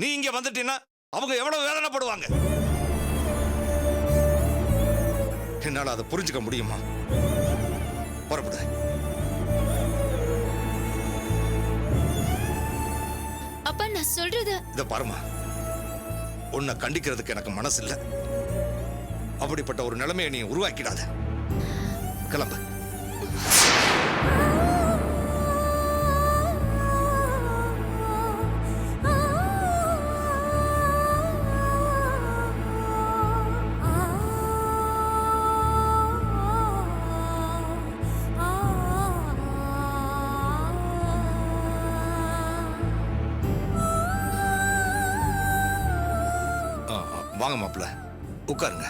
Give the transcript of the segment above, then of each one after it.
நீ இங்க வந்துட்டீன்னா அவங்க எவ்வளவு வேதனைப்படுவாங்க. என்னால அதை புரிஞ்சுக்க முடியுமா? புறப்படு. அப்பா நான் சொல்றது. இத பாருமா, உன்னை கண்டிக்கிறதுக்கு எனக்கு மனசு இல்ல. அப்படிப்பட்ட ஒரு நிலைமையை நீ உருவாக்கிடாத. கிளம்பு. வாங்க மாப்பிள்ள, உட்காருங்க.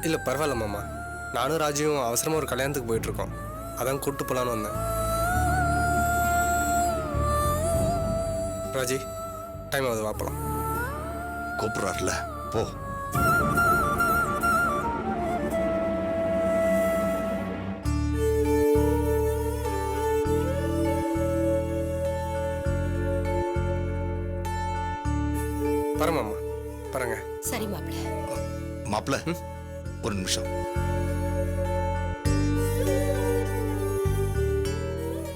இல்லை பரவாயில்ல மாமா, நானும் ராஜுவும் அவசரமாக ஒரு கல்யாணத்துக்கு போயிட்டுருக்கோம். அதான் கூப்பிட்டு போகலான்னு வந்தேன். ராஜி, டைம் ஆகுது, வாப்பலாம். கூப்பிட்றாருல, போ. பர மாமா, பாருங்க. சரி மாப்பிள்ள. மாப்பிள்ள, ஒரு நிமிஷம்.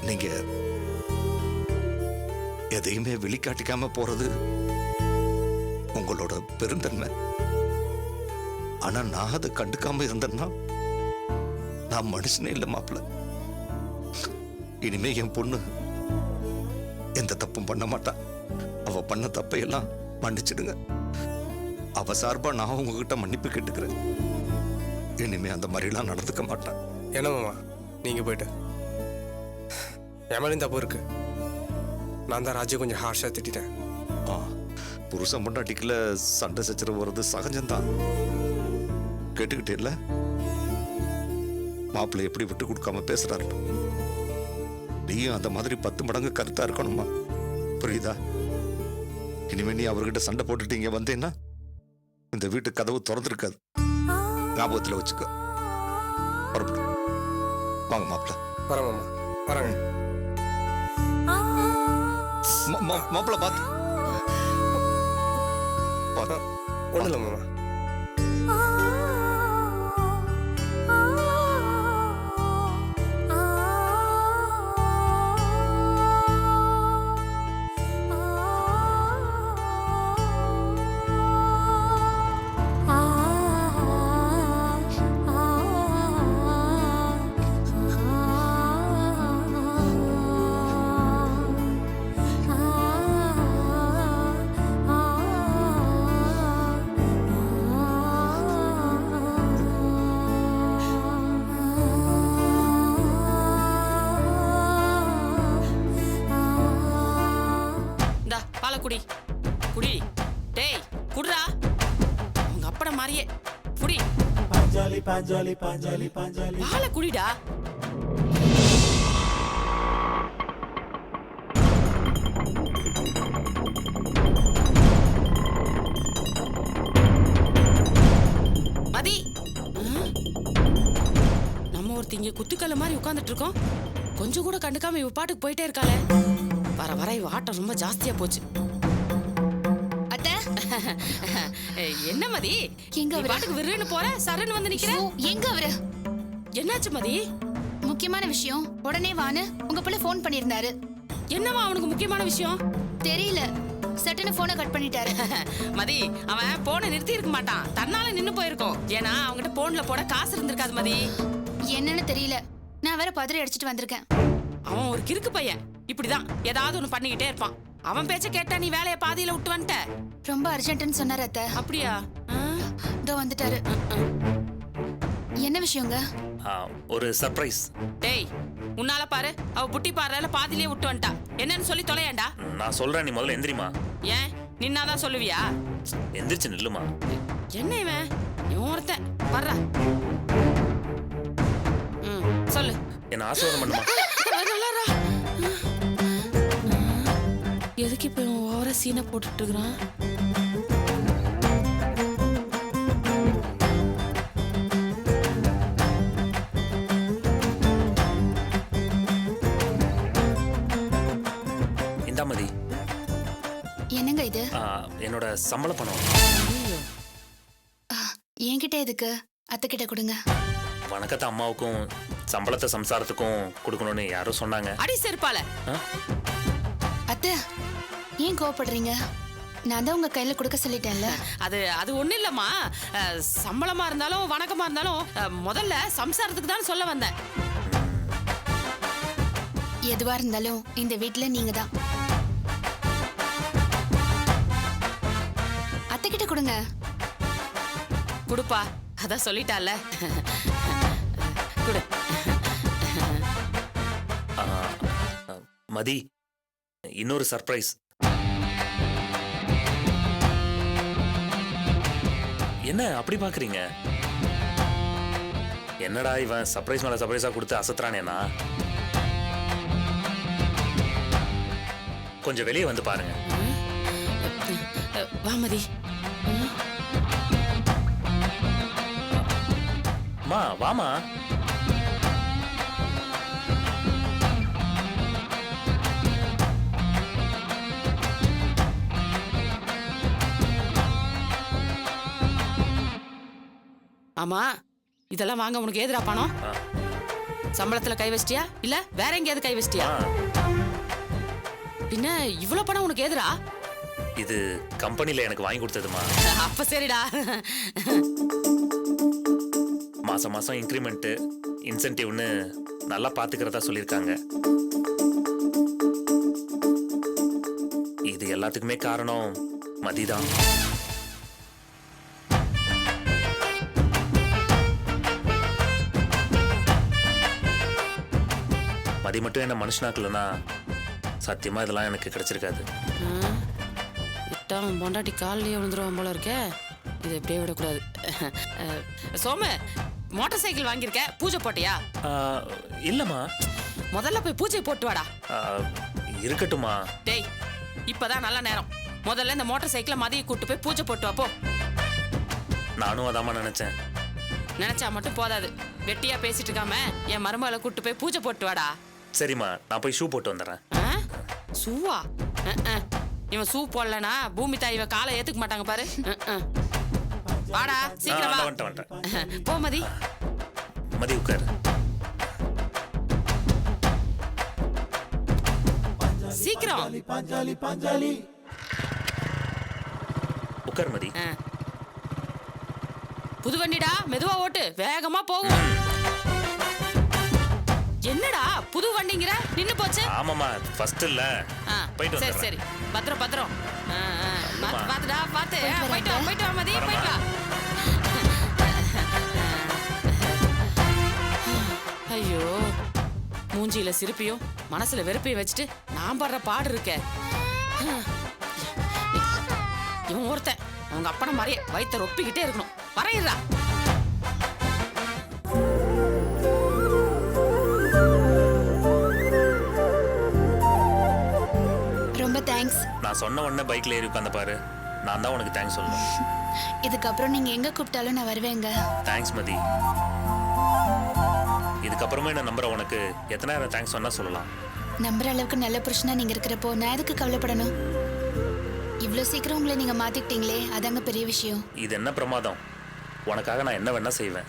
நீங்க எதையுமே வெளிக்காட்டிக்காம போறது உங்களோட பெருந்தன்மை. ஆனா நான் அதை கண்டுக்காம இருந்தேன்னா நான் மனுஷனே இல்லை மாப்பிள்ள. இனிமே என் பொண்ணு எந்த தப்பும் பண்ண மாட்டா. அவ பண்ண தப்பையெல்லாம் மன்னிச்சிடுங்க. அவ சார்பா நான் உங்ககிட்ட மன்னிப்பு கேட்டுக்கிறேன். இனிமே அந்த மாதிரிலாம் நடந்துக்க மாட்டேன். என்ன மாமா, நீங்க போயிட்டு என் மேலேயும் தப்பு இருக்கு. நான் தான் ராஜு கொஞ்சம் ஹார்ஷாக திட்டேன். புருஷன் பொண்டாட்டிக்குள்ள சண்டை சச்சரவு வர்றது சகஜம்தான். கேட்டுக்கிட்டே இல்ல மாப்பிள்ளை எப்படி விட்டு கொடுக்காம பேசுறாரு. நீயும் அந்த மாதிரி 10 மடங்கு கருத்தா இருக்கணுமா? புரியுதா? இனிமே நீ அவர்கிட்ட சண்டை போட்டுட்டு இங்க வந்தேன்னா இந்த வீட்டு கதவு திறந்துருக்காது. ஞாபகத்துல வச்சுக்க. வாங்க மாப்பிள்ள. வரேன் மாமா, வரேங்க. மாப்பிள்ள பார்த்து. ஒன்றும் இல்லை மாமா. குடி குடி. டேய் குடுறா, உங்க அப்பட மாதிரியே குடி. பாஞ்சாலி பாஞ்சாலி பாஞ்சாலி பாஞ்சாலி பால குடிடா. மதி, நம்ம ஒருத்தி இங்க குத்துக்கல்ல மாதிரி உட்கார்ந்துட்டு இருக்கோம். கொஞ்சம் கூட கண்டுக்காம இவ பாட்டுக்கு போயிட்டே இருக்காளே. வர வர இவ ஆட்டம் ரொம்ப ஜாஸ்தியா போச்சு. என்ன மதி, எங்க அவரு? பாட்டுக்கு விருன்னு போற, சரன்னு வந்து நிக்கிற. எங்க அவரு? என்னாச்சு மதி? முக்கியமான விஷயம், உடனே வான்னு உங்க பிள்ளை போன் பண்ணிருந்தாரு. என்னவா அவனுக்கு முக்கியமான விஷயம்? தெரியல, சட்டுன்னு போனை கட் பண்ணிட்டாரு. மதி, அவன் போனை நிறுத்தி இருக்க மாட்டான், தன்னால நின்னு போயிருக்கோம். ஏன்னா அவங்கிட்ட போன்ல போட காசு இருந்திருக்காது மதி. என்னன்னு தெரியல, நான் வேற பதறி அடிச்சிட்டு வந்திருக்கேன். அவன் ஒரு கிறுக்கு பையன், இப்படிதான் ஏதாவது ஒண்ணு பண்ணிக்கிட்டே இருப்பான். அவன் பேச்ச கேட்டா நீ வேலைய பாதியில விட்டு வந்துட்ட. ரொம்ப அர்ஜென்ட்னு சொன்னாரு அத்தை. அப்படியா? இதோ வந்துட்டாரு. என்ன விஷயங்க? ஒரு சர்ப்ரைஸ். டேய், உன்னால பாரு, அவ புட்டி பாறல பாதியிலே விட்டு வந்துட்டா. என்னன்னு சொல்லி தொலையேண்டா. நான் சொல்றேன், நீ முதல்ல எந்திரிமா. ஏன் நின்னாதான் சொல்லுவியா? எந்திரிச்சு நில்லுமா. என்ன இவன் ஒருத்தன் வர்றா. சொல்லு. என்ன ஆசீர்வாதம் பண்ணுமா. எதுக்கு இப்ப ஓவர சீனை போட்டுட்டு இருக்கிறான்? இந்தாமதி. என்னங்க இது என்னோட சம்பள பணம். என்கிட்ட எதுக்கு? அத்தை கிட்ட கொடுங்க. வணக்கத்தை அம்மாவுக்கும் சம்பளத்தை சம்சாரத்துக்கும் கொடுக்கணும்னு யாரும் சொன்னாங்க. அடி செருப்பால. அத்தை ஏன் கோவப்படுறீங்க? நான் தான் உங்க கையில கொடுக்க சொல்லிட்டேன்ல. அது ஒண்ணு இல்லம்மா. சம்பளமா இருந்தாலும் வணக்கமா இருந்தாலும் முதல்ல சம்சாரத்துக்கு தான் சொல்ல வந்தேன். எதுவா இருந்தாலும் இந்த வீட்டுல நீங்க தான். அத்தை கிட்ட கொடுங்க. குடுப்பா, அதான் சொல்லிட்டால. குடு. மதி, இன்னொரு சர்ப்ரைஸ். என்ன அப்படி பாக்குறீங்க? என்னடா இவன் சர்ப்ரைஸ் மேல சர்ப்ரைஸா கொடுத்து அசத்துறானேனா? கொஞ்சம் வெளியே வந்து பாருங்க. வாமதி. மா வாமா. ஆமா, இதெல்லாம் வாங்க உனக்கு ஏதுடா பணம்? சம்பளத்துல கை வச்சிட்டியா இல்ல வேற எங்கேயாவது கை வச்சிட்டியா? பின்ன இவ்வளவு பணம் உனக்கு ஏதுடா? இது கம்பெனில எனக்கு வாங்கி கொடுத்ததுமா. அப்ப சரிடா. மாசம் மாசம் இன்கிரிமெண்ட் இன்சென்டிவ்னு நல்லா பாத்துக்கிறதா சொல்லியிருக்காங்க. இது எல்லாத்துக்குமே காரணம் மதிதான். மதி மட்டும் என்ன மனுஷனாக்கலன்னா சத்தியமா இதெல்லாம் எனக்கு கிடைச்சிருக்காது. இட்டான் பொண்டாட்டி காலிலேயே விழுந்துருவான் போல இருக்கே. இதை எப்படியே விடக்கூடாது. சோமு, மோட்டார் சைக்கிள் வாங்கியிருக்க, பூஜை போட்டியா? இல்லம்மா. முதல்ல போய் பூஜை போட்டு வாடா. இருக்கட்டுமா. டேய், இப்பதான் நல்ல நேரம். முதல்ல இந்த மோட்டார் சைக்கிளை மதியை கூட்டு போய் பூஜை போட்டு வாப்போ. நானும் அதாம்மா நினைச்சேன். நினைச்சா மட்டும் போதாது. வெட்டியா பேசிட்டு இருக்காம என் மருமகளை கூட்டு போய் பூஜை போட்டு வாடா. சரிம்மா, நான் போய் ஷூ போட்டு வந்துடுறேன். ஷூவா? இவன் ஷூ போடலனா பூமி தாய் இவன் காலை ஏத்துக்க மாட்டாங்க பாரு. வாடா சீக்கிரம் வா. வந்துட்டேன். போ மதி. மதி உட்காரு. சீக்கிரம் உட்காரு மதி. புது வண்டிடா, மெதுவா ஓட்டு, வேகமா போகும். என்னடா புது வண்டிங்கிற, நின்னு போச்சு? ஆமாமா, ஃபர்ஸ்ட் இல்ல. போயிட்டு சரி வந்துடுறேன். சரி, பத்திரம் பத்திரம். பாத்துடா, பாத்து. போயிட்டு வா மதி, போயிட்டு வா. ஐயோ, மூஞ்சியில சிரிப்பையும் மனசுல வெறுப்பையும் வச்சுட்டு நான் படுற பாடு இருக்க. இவன் ஒருத்தன் அவங்க அப்பன மாதிரியே வயிற்ற ரொப்பிக்கிட்டே இருக்கணும். வரையிடா. ரொம்ப தேங்க்ஸ். நான் சொன்ன உடனே பைக்ல ஏறி உட்கார்ந்து பாரு. நான் தான் உனக்கு தேங்க்ஸ் சொல்லணும். இதுக்கப்புறம் நீங்க எங்க கூப்பிட்டாலும் நான் வருவேங்க. தேங்க்ஸ் மதி. இதுக்கப்புறமே என்ன நம்புற உனக்கு எத்தனை நேரம் தேங்க்ஸ் சொன்னா சொல்லலாம். நம்புற அளவுக்கு நல்ல புருஷனா நீங்க இருக்கிறப்போ நான் எதுக்கு கவலைப்படணும்? இவ்வளவு சீக்கிரம் உங்களை நீங்க மாத்திக்கிட்டீங்களே, அதாங்க பெரிய விஷயம். இது என்ன பிரமாதம். உனக்காக நான் என்ன வேணா செய்வேன்.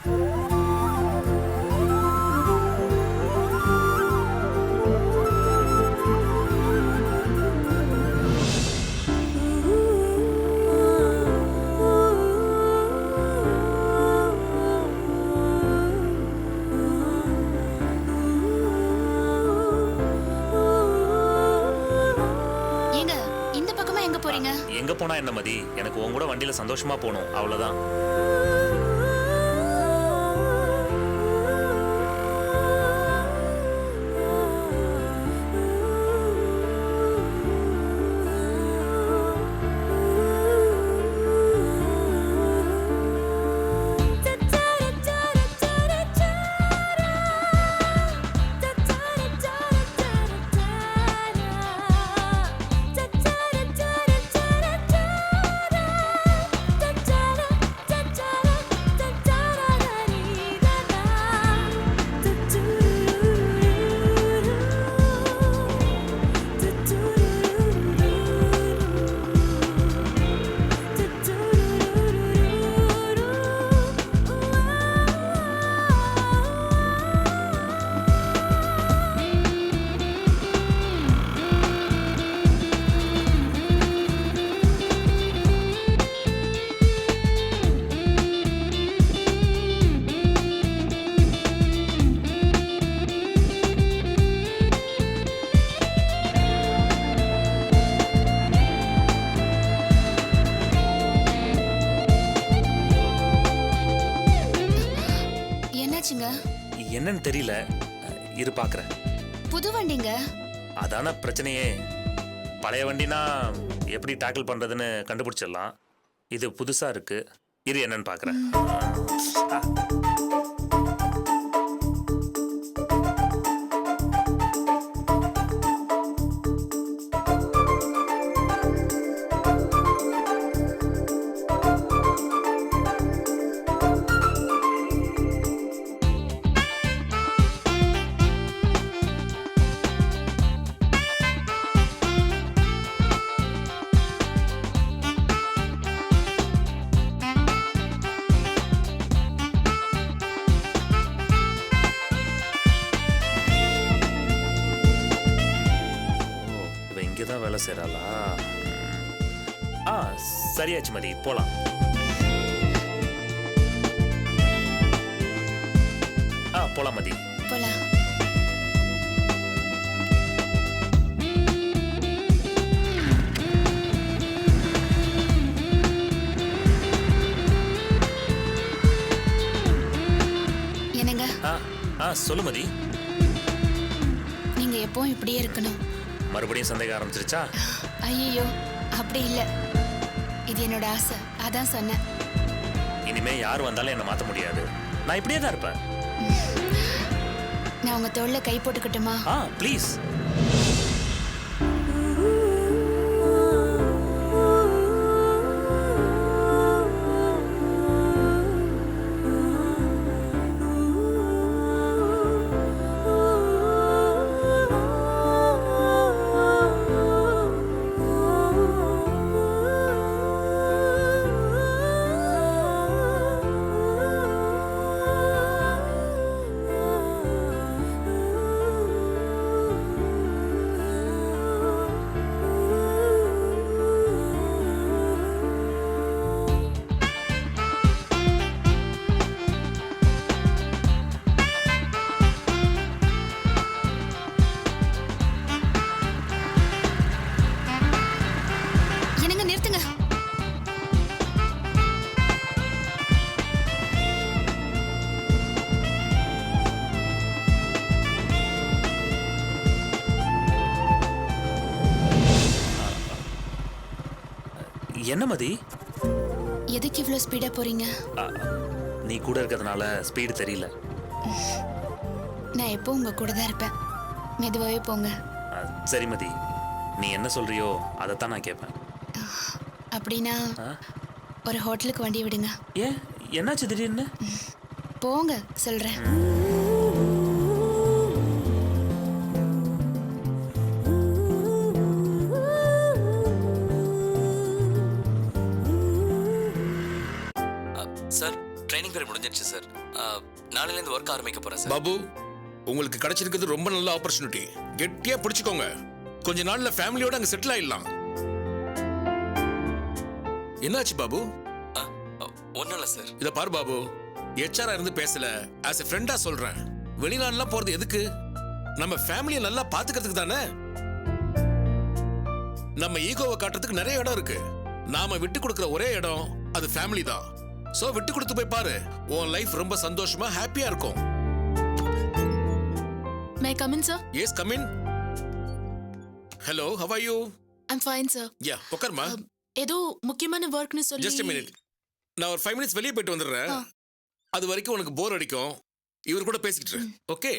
எங்க போனா என்ன மதி, எனக்கு உன் கூட வண்டியில சந்தோஷமா போகணும், அவ்வளவுதான். என்னன்னு தெரியல. இரு பார்க்குறேன். புது வண்டிங்க. அதான பிரச்சனையே. பழைய வண்டினா எப்படி டேக்கிள் பண்ணுறதுன்னு கண்டுபிடிச்சிடலாம். இது புதுசாக இருக்கு. இரு என்னன்னு பார்க்குறேன். இங்கே தான் வேலை செய்கிறாளா? சரியாச்சு மதி, போகலாம். போகலாம் மதி. போலாம். என்னங்க? சொல்லு மதி. நீங்க எப்பவும் இப்படியே இருக்கணும். மறுபடியும் சந்தேகம் ஆரம்பிச்சிருச்சா? ஐயோ, அப்படி இல்ல. இது என்னோட ஆசை, அதான் சொன்னேன். இனிமே யார் வந்தாலும் என்ன மாற்ற முடியாது. நான் இப்படியே தான் இருப்பேன். நான் உங்க தோள்ல கை போட்டுக்கட்டுமா? ப்ளீஸ். என்ன மதி? எதுக்கு இவ்வளவு ஸ்பீடா போறீங்க? நீ கூட இருக்கிறதுனால ஸ்பீடு தெரியல. நான் எப்போ உங்க கூட தான் இருப்பேன். மெதுவாவே போங்க. சரி மதி, நீ என்ன சொல்றியோ அதைத்தான் நான் கேட்பேன். அப்படின்னா ஒரு ஹோட்டலுக்கு வண்டி விடுங்க. ஏன், என்னாச்சு திடீர்னு? போங்க சொல்றேன். சார், ட்ரைனிங் பீரியட் முடிஞ்சிருச்சு சார். நாளையிலேருந்து ஒர்க் ஆரம்பிக்க போறேன் சார். பாபு, உங்களுக்கு கிடைச்சிருக்கிறது ரொம்ப நல்ல ஆப்பர்ச்சுனிட்டி. கெட்டியா பிடிச்சுக்கோங்க. கொஞ்ச நாள்ல ஃபேமிலியோட அங்க செட்டில் ஆயிடலாம். என்னாச்சு பாபு? ஒன்றும் இல்லை சார். இத பாரு பாபு, ஹெச்ஆரா இருந்து பேசல, ஆஸ் எ ஃப்ரெண்டா சொல்றேன். வெளிநாடுலாம் போறது எதுக்கு? நம்ம ஃபேமிலியை நல்லா பாத்துக்கிறதுக்கு தானே. நம்ம ஈகோவை காட்டுறதுக்கு நிறைய இடம் இருக்கு. நாம விட்டு கொடுக்கிற ஒரே இடம் அது ஃபேமிலி தான். சோ விட்டு கொடுத்து போய் பாரு, உன் லைஃப் ரொம்ப சந்தோஷமா ஹாப்பியா இருக்கும். May I come in, sir? Yes, come in. Hello, how are you? I'm fine, sir. Yeah, உட்காருமா. ஏதோ முக்கியமான வர்க்னு சொல்லி. Just a minute. நான் ஒரு 5 minutes வெளியே போயிட்டு வந்துடுறேன். அது வரைக்கும் உனக்கு போர் அடிக்கும். இவர் கூட பேசிக்கிட்டு இரு. ஓகே?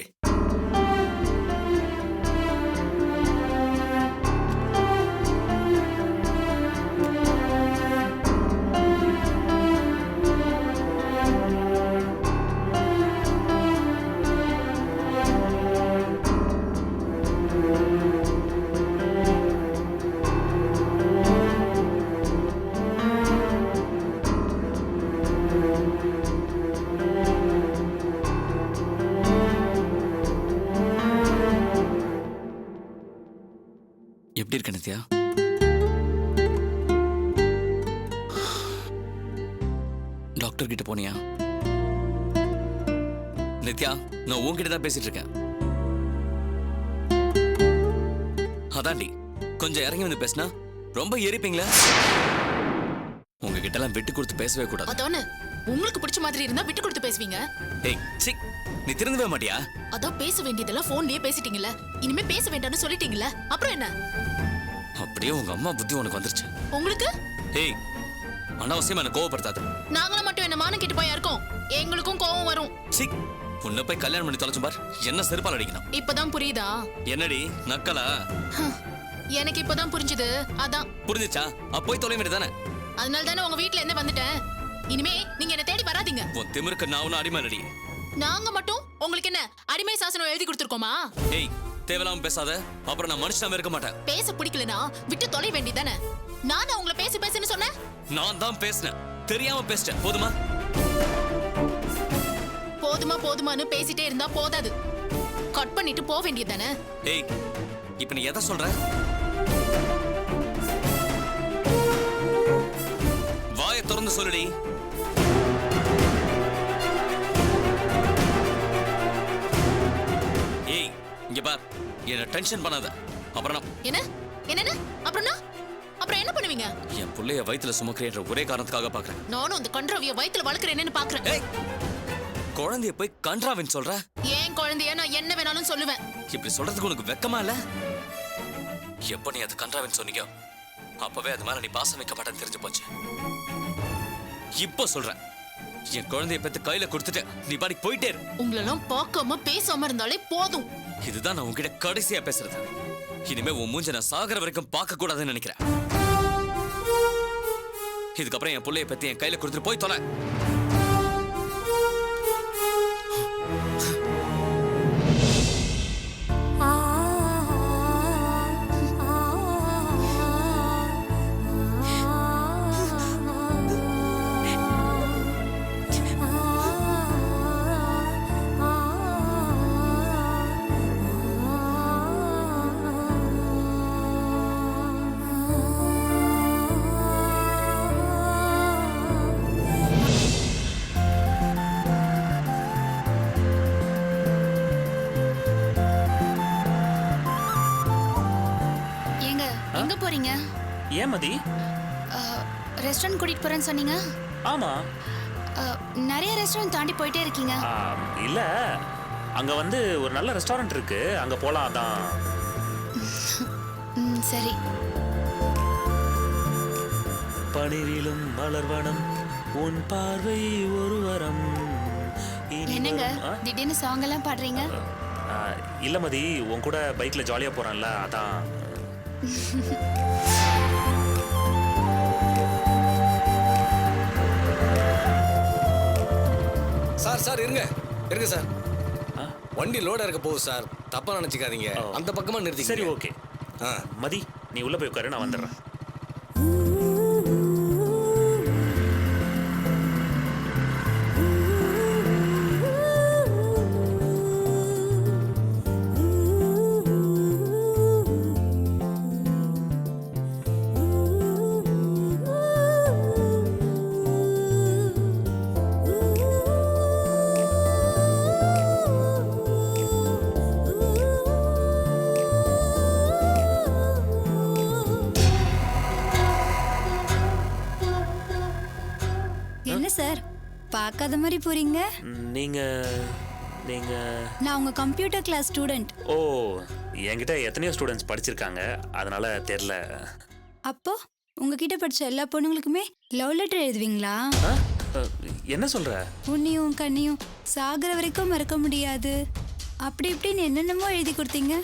எப்படி இருக்க நித்யா? டாக்டர் கிட்ட போனியா? நித்யா, நான் உன்கிட்ட தான் பேசிட்டு இருக்கேன். அதாண்டி, கொஞ்சம் இறங்கி வந்து பேசினா ரொம்ப எரிப்பீங்களா? உங்ககிட்ட எல்லாம் விட்டு கொடுத்து பேசவே கூடாது. அதானே, உங்களுக்கு பிடிச்ச மாதிரி இருந்தா விட்டு கொடுத்து பேசுவீங்க. ஏய், சி, நீ திருந்தவே மாட்டியா? அதான் பேச வேண்டியதெல்லாம் போன்லயே பேசிட்டீங்கல்ல, இனிமே பேச வேண்டாம்னு சொல்லிட்டீங்கல்ல, அப்புறம் என்ன? அப்படியே உங்க அம்மா புத்தி உனக்கு வந்துருச்சு. உங்களுக்கு ஏய், அனாவசியமா என்ன கோவப்படுத்தாத. நாங்களும் மட்டும் என்ன மானம் கெட்டு போயா இருக்கோம், எங்களுக்கும் கோவம் வரும். சீ, உன்னை போய் கல்யாணம் பண்ணி தொலைச்சும் பார், என்ன செருப்பால் அடிக்கணும். இப்பதான் புரியுதா? என்னடி நக்கலா? எனக்கு இப்பதான் புரிஞ்சுது, அதான். புரிஞ்சுச்சா? அப்ப போய் தொலை வேண்டியதானே. அதனால தானே உங்க வீட்ல இருந்து வந்துட்டேன். இனிமே நீங்க என்ன தேடி வராதீங்க. உன் திமிருக்கு நான் ஒன்னும் அடிமை இல்லடி. நாங்க மட்டும் உங்களுக்கு என்ன அடிமை சாசனம் எழுதி கொடுத்துருக்கோமா? ஏய், தேவையில்லாம பேசாத, அப்புறம் நான் மனுஷனாவே இருக்க மாட்டேன். பேச பிடிக்கலனா விட்டு தொலை வேண்டியதானே. நான் உங்களை பேசி பேசுன்னு சொன்னேன். நான் தான் பேசினேன், தெரியாம பேசிட்டேன். போதுமா? போதுமா போதுமான்னு பேசிட்டே இருந்தா போதாது, கட் பண்ணிட்டு போக வேண்டியதானே. ஏய், இப்ப நீ எதை சொல்ற? வாயை திறந்து சொல்லுடி. ஏய், இங்க பார், என்ன டென்ஷன் பண்ணாத. அப்புறம் என்ன என்ன அப்புறம் என்ன பண்ணுவீங்க? என் புள்ளைய வயித்துல சுமக்கிறேன்ற ஒரே காரணத்துக்காக பாக்குறேன். நானும் அந்த கன்றாவிய வயித்துல வளர்க்கறேன்னு பாக்குறேன். ஏய், குழந்தைய போய் கன்றாவின்னு சொல்ற? ஏன் குழந்தைய நான் என்ன வேணாலும் சொல்லுவேன். இப்படி சொல்றதுக்கு உனக்கு வெக்கமா இல்ல? எப்ப நீ அது கன்றாவின்னு சொன்னீங்க, அப்பவே அது மேல நீ பாசம் வைக்க மாட்டேன்னு தெரிஞ்சு போச்சு. இப்போ சொல்றேன், என் குழந்தைய பெத்து கையில கொடுத்துட்டு நீ பாடி போயிட்டே இரு. உங்களெல்லாம் பார்க்காம பேசாம இருந்தாலே போதும். இதுதான் நான் உன்கிட்ட கடைசியா பேசுறது. இனிமே உன் மூஞ்ச நான் சாகர வரைக்கும் பார்க்க கூடாதுன்னு நினைக்கிறேன். இதுக்கப்புறம் என் புள்ளைய பத்தி என் கையில கொடுத்துட்டு போய் தொலை. எங்க போறீங்க? ஏன் மதி? ரெஸ்டாரண்ட் கூட்டிட்டு போறேன்னு சொன்னீங்க. ஆமா. நிறைய ரெஸ்டாரண்ட் தாண்டி போயிட்டே இருக்கீங்க. இல்ல, அங்க வந்து ஒரு நல்ல ரெஸ்டாரண்ட் இருக்கு, அங்க போலாம். அதான். சரி. பனிரிலும் மலர்வனம் உன் பார்வை ஒரு வரம். என்னங்க திடீர்னு சாங் எல்லாம் பாடுறீங்க? இல்ல மதி, உன் கூட பைக்ல ஜாலியா போறான்ல, அதான். சார் இருங்க இருங்க சார், வண்டி லோடா இருக்க போகுது சார், தப்பா நினைச்சுக்காதீங்க. அந்த பக்கமா நிறுத்தி. சரி, ஓகே. மதி, நீ உள்ள போய் உட்காரு, நான் வந்துடுறேன். என்ன சார் பார்க்காத மாதிரி போறீங்க? நீங்க நான் உங்க கம்ப்யூட்டர் கிளாஸ் ஸ்டூடெண்ட். ஓ, என்கிட்ட எத்தனையோ ஸ்டூடெண்ட்ஸ் படிச்சிருக்காங்க, அதனால தெரியல. அப்போ உங்ககிட்ட படிச்ச எல்லா பொண்ணுங்களுக்குமே லவ் லெட்டர் எழுதுவீங்களா? என்ன சொல்ற? உன்னையும் கண்ணியும் சாகர வரைக்கும் மறக்க முடியாது, அப்படி இப்படின்னு என்னென்னமோ எழுதி கொடுத்தீங்க.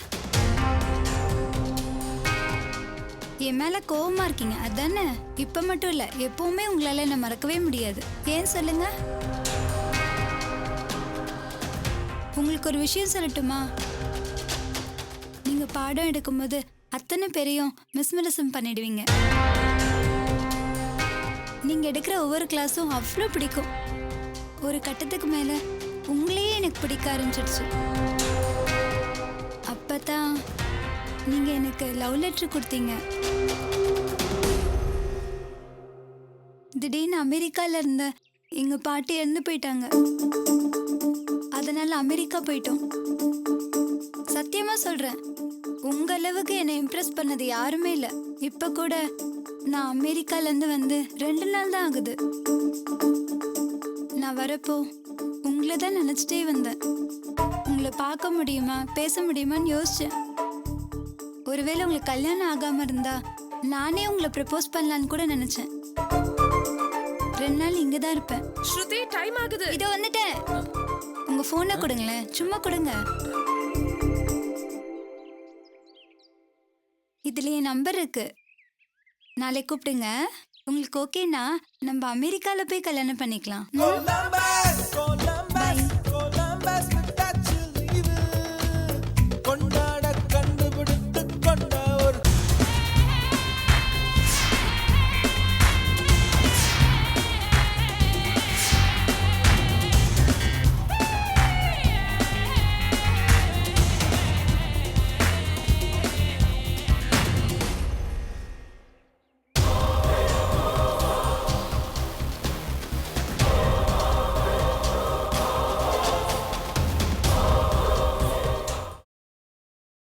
என் மேல கோவமா இருக்கீங்க அதானே? இப்ப மட்டும் இல்ல, எப்பவுமே உங்களால என்ன மறக்கவே முடியாது. ஏன் சொல்லுங்க? உங்களுக்கு ஒரு விஷயம் சொல்லட்டுமா? நீங்க பாடம் எடுக்கும்போது அத்தனை பேரையும் மிஸ்மரிசம் பண்ணிடுவீங்க. நீங்க எடுக்கிற ஒவ்வொரு கிளாஸும் அவ்வளோ பிடிக்கும். ஒரு கட்டத்துக்கு மேல உங்களையே எனக்கு பிடிக்க ஆரம்பிச்சிடுச்சு. அப்பதான் நீங்க எனக்கு லவ் லெட்டர் கொடுத்தீங்க. திடீர்னு அமெரிக்கால இருந்த எங்க பாட்டி இறந்து போயிட்டாங்க. அதனால அமெரிக்கா போயிட்டோம். சத்தியமா சொல்றேன், உங்க அளவுக்கு என்னை இம்ப்ரெஸ் பண்ணது யாருமே இல்லை. இப்ப கூட நான் அமெரிக்கால இருந்து வந்து 2 நாள் தான் ஆகுது. நான் வரப்போ உங்களை தான் நினச்சிட்டே வந்தேன். உங்களை பார்க்க முடியுமா பேச முடியுமான்னு யோசிச்சேன். ஒருவேளை உங்களுக்கு கல்யாணம் ஆகாம இருந்தா நானே உங்களை ப்ரப்போஸ் பண்ணலான்னு கூட நினைச்சேன். 2 நாள் இங்கே தான் இருப்பேன். ஸ்ருதி டைம் ஆகுது. இதோ வந்துட்டேன். உங்க போனை கொடுங்களேன், சும்மா கொடுங்க. இதுல என் நம்பர் இருக்கு. நாளைக்கு கூப்பிடுங்க. உங்களுக்கு ஓகேனா நம்ம அமெரிக்கால போய் கல்யாணம் பண்ணிக்கலாம்.